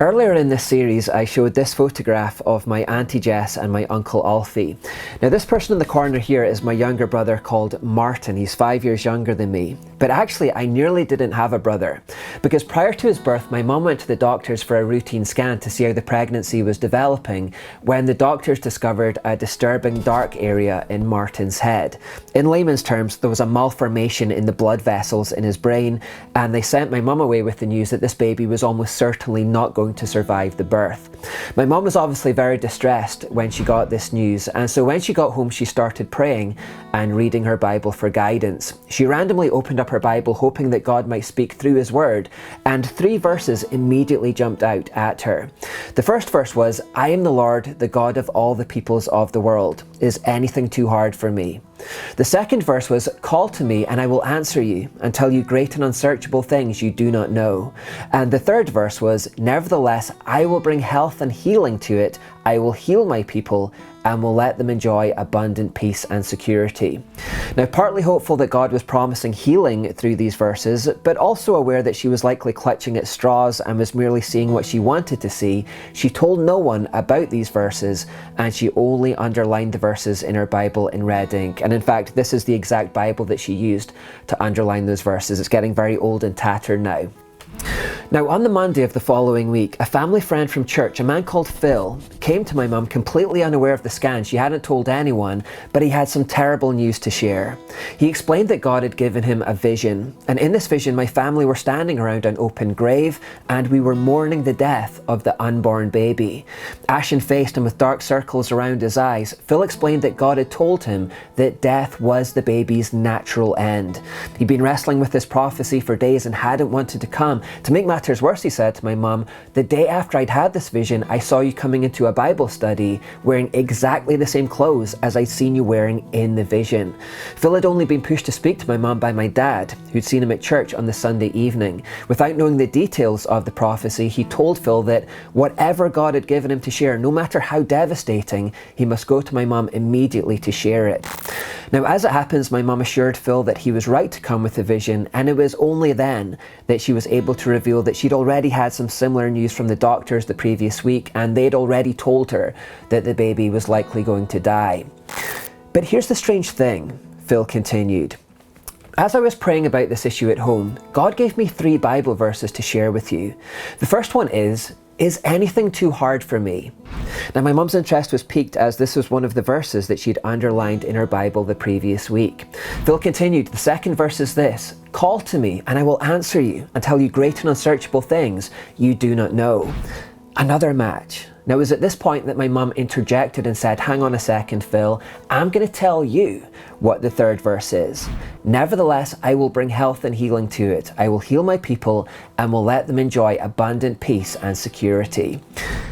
Earlier in this series, I showed this photograph of my Auntie Jess and my Uncle Alfie. Now this person in the corner here is my younger brother called Martin. He's 5 years younger than me. But actually, I nearly didn't have a brother, because prior to his birth, my mum went to the doctors for a routine scan to see how the pregnancy was developing, when the doctors discovered a disturbing dark area in Martin's head. In layman's terms, there was a malformation in the blood vessels in his brain, and they sent my mum away with the news that this baby was almost certainly not going to survive the birth. My mum was obviously very distressed when she got this news, and so when she got home, she started praying and reading her Bible for guidance. She randomly opened up her Bible hoping that God might speak through his word, and 3 verses immediately jumped out at her. The first verse was, "I am the Lord, the God of all the peoples of the world. Is anything too hard for me?" The second verse was, "Call to me and I will answer you and tell you great and unsearchable things you do not know." And the third verse was, "Nevertheless, I will bring health and healing to it. I will heal my people and will let them enjoy abundant peace and security." Now, partly hopeful that God was promising healing through these verses, but also aware that she was likely clutching at straws and was merely seeing what she wanted to see, she told no one about these verses, and she only underlined the verses in her Bible in red ink. And in fact, this is the exact Bible that she used to underline those verses. It's getting very old and tattered now. Now, on the Monday of the following week, a family friend from church, a man called Phil, came to my mum completely unaware of the scan. She hadn't told anyone, but he had some terrible news to share. He explained that God had given him a vision, and in this vision, my family were standing around an open grave, and we were mourning the death of the unborn baby. Ashen-faced and with dark circles around his eyes, Phil explained that God had told him that death was the baby's natural end. He'd been wrestling with this prophecy for days and hadn't wanted to come. To make matters worse, he said to my mum, "The day after I'd had this vision, I saw you coming into a Bible study wearing exactly the same clothes as I'd seen you wearing in the vision." Phil had only been pushed to speak to my mum by my dad, who'd seen him at church on the Sunday evening. Without knowing the details of the prophecy, he told Phil that whatever God had given him to share, no matter how devastating, he must go to my mum immediately to share it. Now, as it happens, my mum assured Phil that he was right to come with the vision, and it was only then that she was able to reveal that she'd already had some similar news from the doctors the previous week, and they'd already told her that the baby was likely going to die. But here's the strange thing, Phil continued. As I was praying about this issue at home, God gave me 3 Bible verses to share with you. The first one is anything too hard for me? Now, my mum's interest was piqued, as this was one of the verses that she'd underlined in her Bible the previous week. Phil continued, "The second verse is this: call to me and I will answer you and tell you great and unsearchable things you do not know." Another match. Now, it was at this point that my mum interjected and said, "Hang on a second, Phil, I'm going to tell you what the third verse is. Nevertheless, I will bring health and healing to it. I will heal my people and will let them enjoy abundant peace and security."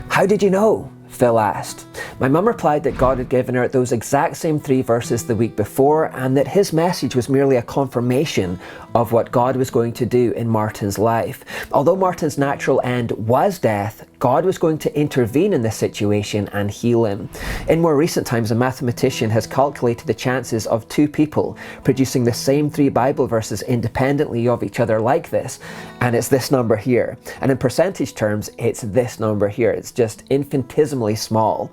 "How did you know?" Phil asked. My mum replied that God had given her those exact same 3 verses the week before, and that his message was merely a confirmation of what God was going to do in Martin's life. Although Martin's natural end was death, God was going to intervene in this situation and heal him. In more recent times, a mathematician has calculated the chances of 2 people producing the same 3 Bible verses independently of each other like this, and it's this number here. And in percentage terms, it's this number here. It's just infinitesimally small.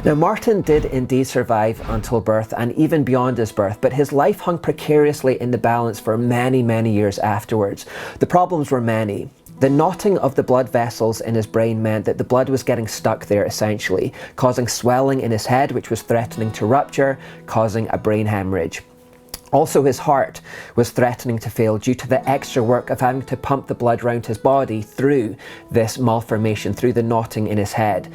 Now, Martin did indeed survive until birth and even beyond his birth, but his life hung precariously in the balance for many years afterwards. The problems were many. The knotting of the blood vessels in his brain meant that the blood was getting stuck there, essentially, causing swelling in his head, which was threatening to rupture, causing a brain hemorrhage. Also, his heart was threatening to fail due to the extra work of having to pump the blood around his body through this malformation, through the knotting in his head.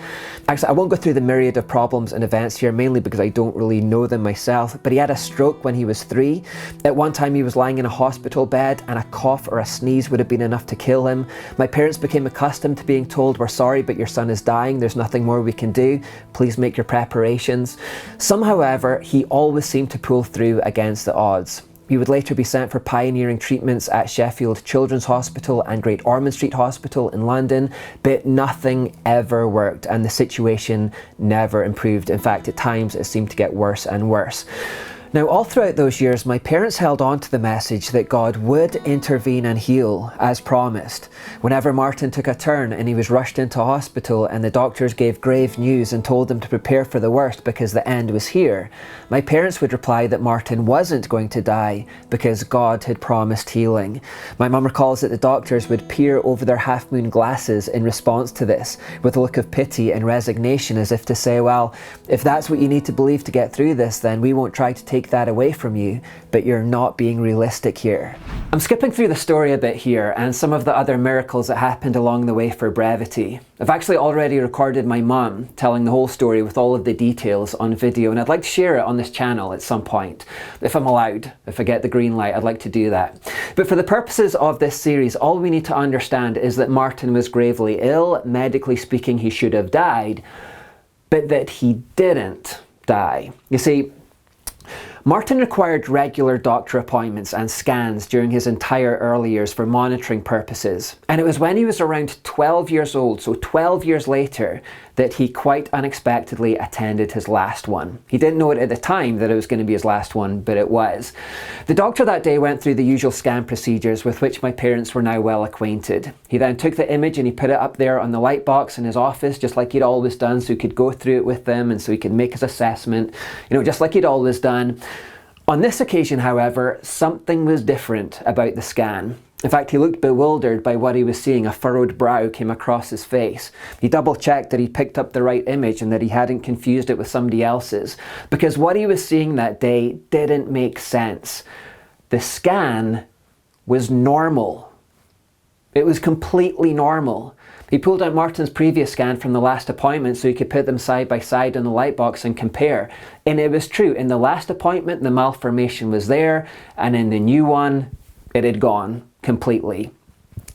Actually, I won't go through the myriad of problems and events here, mainly because I don't really know them myself, but he had a stroke when he was 3. At one time, he was lying in a hospital bed, and a cough or a sneeze would have been enough to kill him. My parents became accustomed to being told, "We're sorry, but your son is dying. There's nothing more we can do. Please make your preparations." Somehow, however, he always seemed to pull through against the odds. He would later be sent for pioneering treatments at Sheffield Children's Hospital and Great Ormond Street Hospital in London, but nothing ever worked, and the situation never improved. In fact, at times it seemed to get worse and worse. Now, all throughout those years, my parents held on to the message that God would intervene and heal, as promised. Whenever Martin took a turn and he was rushed into hospital and the doctors gave grave news and told him to prepare for the worst because the end was here, my parents would reply that Martin wasn't going to die because God had promised healing. My mum recalls that the doctors would peer over their half-moon glasses in response to this, with a look of pity and resignation, as if to say, well, if that's what you need to believe to get through this, then we won't try to take that away from you, but you're not being realistic here. I'm skipping through the story a bit here and some of the other miracles that happened along the way for brevity. I've actually already recorded my mum telling the whole story with all of the details on video, and I'd like to share it on this channel at some point. If I'm allowed, if I get the green light, I'd like to do that. But for the purposes of this series, all we need to understand is that Martin was gravely ill. Medically speaking, he should have died, but that he didn't die. You see, Martin required regular doctor appointments and scans during his entire early years for monitoring purposes. And it was when he was around 12 years old, so 12 years later, that he quite unexpectedly attended his last one. He didn't know it at the time that it was going to be his last one, but it was. The doctor that day went through the usual scan procedures with which my parents were now well acquainted. He then took the image and he put it up there on the light box in his office, just like he'd always done, so he could go through it with them and so he could make his assessment, just like he'd always done. On this occasion, however, something was different about the scan. In fact, he looked bewildered by what he was seeing. A furrowed brow came across his face. He double-checked that he picked up the right image and that he hadn't confused it with somebody else's, because what he was seeing that day didn't make sense. The scan was normal. It was completely normal. He pulled out Martin's previous scan from the last appointment so he could put them side by side in the light box and compare. And it was true. In the last appointment, the malformation was there, and in the new one, it had gone completely.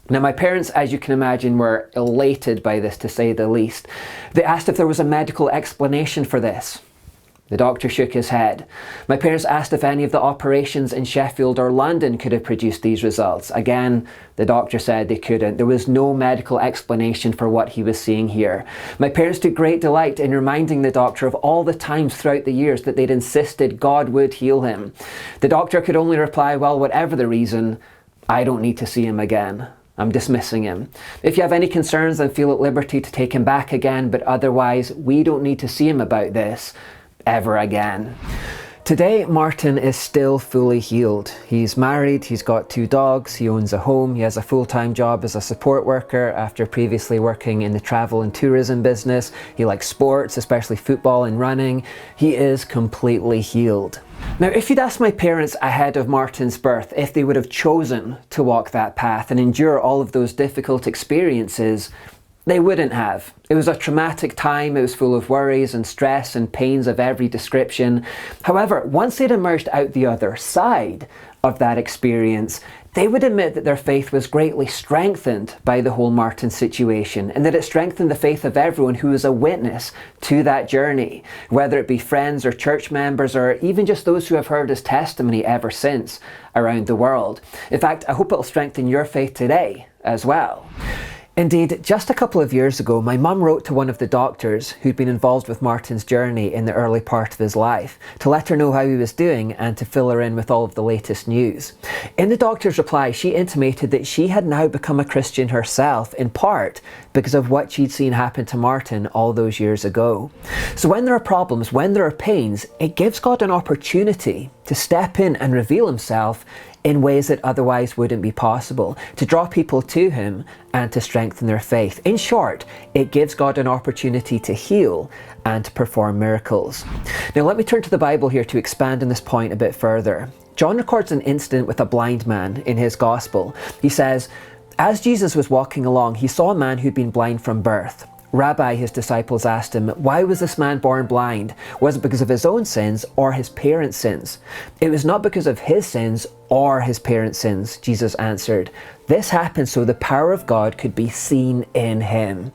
Now, my parents, as you can imagine, were elated by this, to say the least. They asked if there was a medical explanation for this. The doctor shook his head. My parents asked if any of the operations in Sheffield or London could have produced these results. Again, the doctor said they couldn't. There was no medical explanation for what he was seeing here. My parents took great delight in reminding the doctor of all the times throughout the years that they'd insisted God would heal him. The doctor could only reply, well, whatever the reason, I don't need to see him again. I'm dismissing him. If you have any concerns, then feel at liberty to take him back again, but otherwise, we don't need to see him about this ever again. Today, Martin is still fully healed. He's married, he's got 2 dogs, he owns a home, he has a full-time job as a support worker after previously working in the travel and tourism business. He likes sports, especially football and running. He is completely healed. Now, if you'd asked my parents ahead of Martin's birth if they would have chosen to walk that path and endure all of those difficult experiences, they wouldn't have. It was a traumatic time. It was full of worries and stress and pains of every description. However, once they'd emerged out the other side of that experience, they would admit that their faith was greatly strengthened by the whole Martin situation, and that it strengthened the faith of everyone who was a witness to that journey, whether it be friends or church members or even just those who have heard his testimony ever since around the world. In fact, I hope it'll strengthen your faith today as well. Indeed, just a couple of years ago, my mum wrote to one of the doctors who'd been involved with Martin's journey in the early part of his life to let her know how he was doing and to fill her in with all of the latest news. In the doctor's reply, she intimated that she had now become a Christian herself, in part because of what she'd seen happen to Martin all those years ago. So when there are problems, when there are pains, it gives God an opportunity to step in and reveal himself in ways that otherwise wouldn't be possible, to draw people to him and to strengthen their faith. In short, it gives God an opportunity to heal and to perform miracles. Now let me turn to the Bible here to expand on this point a bit further. John records an incident with a blind man in his gospel. He says, as Jesus was walking along, he saw a man who'd been blind from birth. Rabbi, his disciples asked him, why was this man born blind? Was it because of his own sins or his parents' sins? It was not because of his sins or his parents' sins, Jesus answered. This happened so the power of God could be seen in him.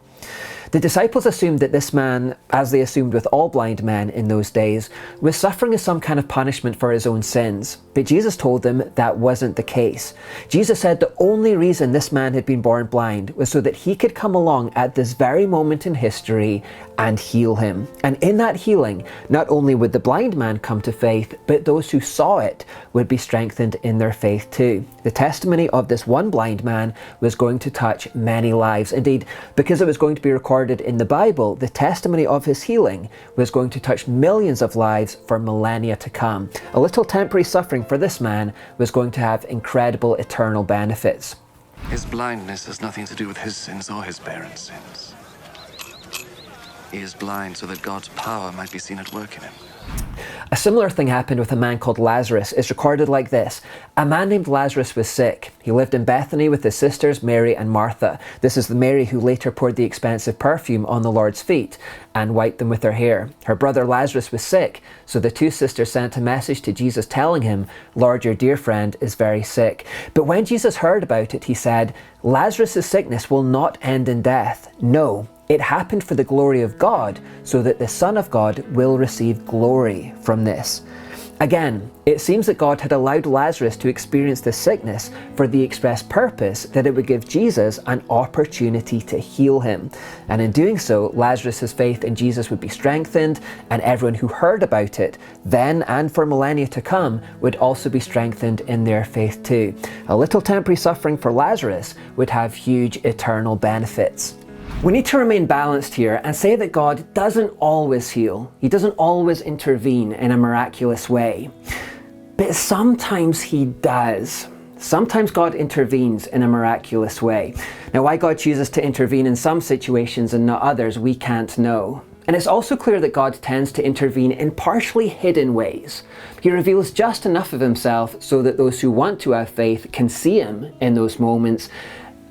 The disciples assumed that this man, as they assumed with all blind men in those days, was suffering as some kind of punishment for his own sins. But Jesus told them that wasn't the case. Jesus said the only reason this man had been born blind was so that he could come along at this very moment in history and heal him. And in that healing, not only would the blind man come to faith, but those who saw it would be strengthened in their faith too. The testimony of this one blind man was going to touch many lives. Indeed, because it was going to be recorded in the Bible, the testimony of his healing was going to touch millions of lives for millennia to come. A little temporary suffering for this man was going to have incredible eternal benefits. His blindness has nothing to do with his sins or his parents' sins. He is blind so that God's power might be seen at work in him. A similar thing happened with a man called Lazarus. It's recorded like this. A man named Lazarus was sick. He lived in Bethany with his sisters Mary and Martha. This is the Mary who later poured the expensive perfume on the Lord's feet and wiped them with her hair. Her brother Lazarus was sick, so the two sisters sent a message to Jesus telling him, "Lord, your dear friend is very sick." But when Jesus heard about it, he said, "Lazarus' sickness will not end in death. No, it happened for the glory of God, so that the Son of God will receive glory from this." Again, it seems that God had allowed Lazarus to experience this sickness for the express purpose that it would give Jesus an opportunity to heal him. And in doing so, Lazarus' faith in Jesus would be strengthened, and everyone who heard about it, then and for millennia to come, would also be strengthened in their faith too. A little temporary suffering for Lazarus would have huge eternal benefits. We need to remain balanced here and say that God doesn't always heal. He doesn't always intervene in a miraculous way. But sometimes he does. Sometimes God intervenes in a miraculous way. Now, why God chooses to intervene in some situations and not others, we can't know. And it's also clear that God tends to intervene in partially hidden ways. He reveals just enough of himself so that those who want to have faith can see him in those moments.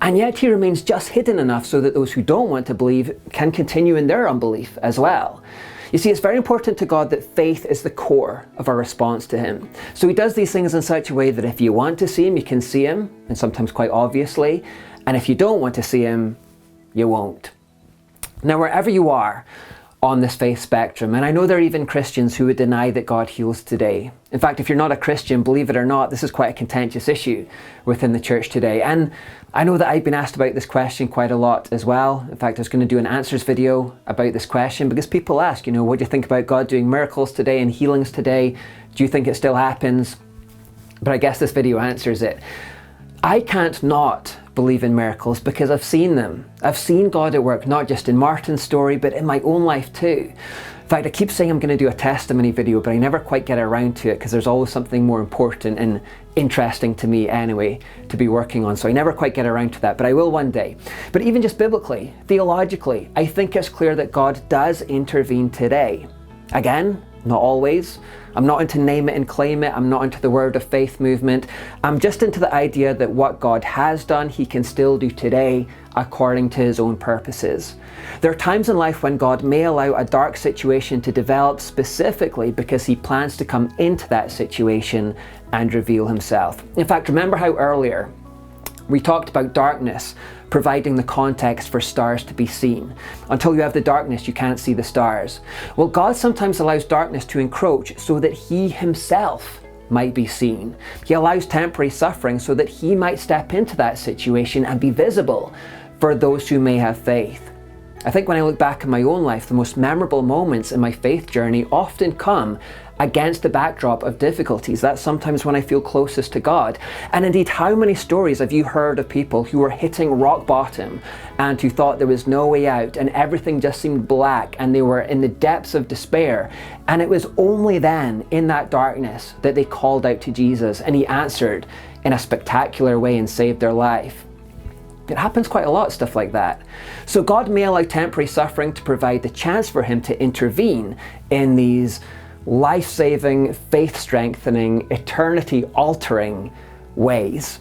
And yet he remains just hidden enough so that those who don't want to believe can continue in their unbelief as well. You see, it's very important to God that faith is the core of our response to him. So he does these things in such a way that if you want to see him, you can see him, and sometimes quite obviously. And if you don't want to see him, you won't. Now, wherever you are on this faith spectrum, and I know there are even Christians who would deny that God heals today. In fact, if you're not a Christian, believe it or not, this is quite a contentious issue within the church today. And I know that I've been asked about this question quite a lot as well. In fact, I was going to do an answers video about this question because people ask, what do you think about God doing miracles today and healings today? Do you think it still happens? But I guess this video answers it. I can't not believe in miracles because I've seen them. I've seen God at work, not just in Martin's story, but in my own life too. In fact, I keep saying I'm going to do a testimony video, but I never quite get around to it because there's always something more important and interesting to me anyway to be working on. So I never quite get around to that, but I will one day. But even just biblically, theologically, I think it's clear that God does intervene today. Again, not always. I'm not into name it and claim it. I'm not into the word of faith movement. I'm just into the idea that what God has done, he can still do today according to his own purposes. There are times in life when God may allow a dark situation to develop specifically because he plans to come into that situation and reveal himself. In fact, remember how earlier we talked about darkness providing the context for stars to be seen. Until you have the darkness, you can't see the stars. Well, God sometimes allows darkness to encroach so that he himself might be seen. He allows temporary suffering so that he might step into that situation and be visible for those who may have faith. I think when I look back in my own life, the most memorable moments in my faith journey often come against the backdrop of difficulties. That's sometimes when I feel closest to God. And indeed, how many stories have you heard of people who were hitting rock bottom and who thought there was no way out and everything just seemed black and they were in the depths of despair. And it was only then, in that darkness, that they called out to Jesus and he answered in a spectacular way and saved their life. It happens quite a lot, stuff like that. So God may allow temporary suffering to provide the chance for him to intervene in these life-saving, faith-strengthening, eternity-altering ways.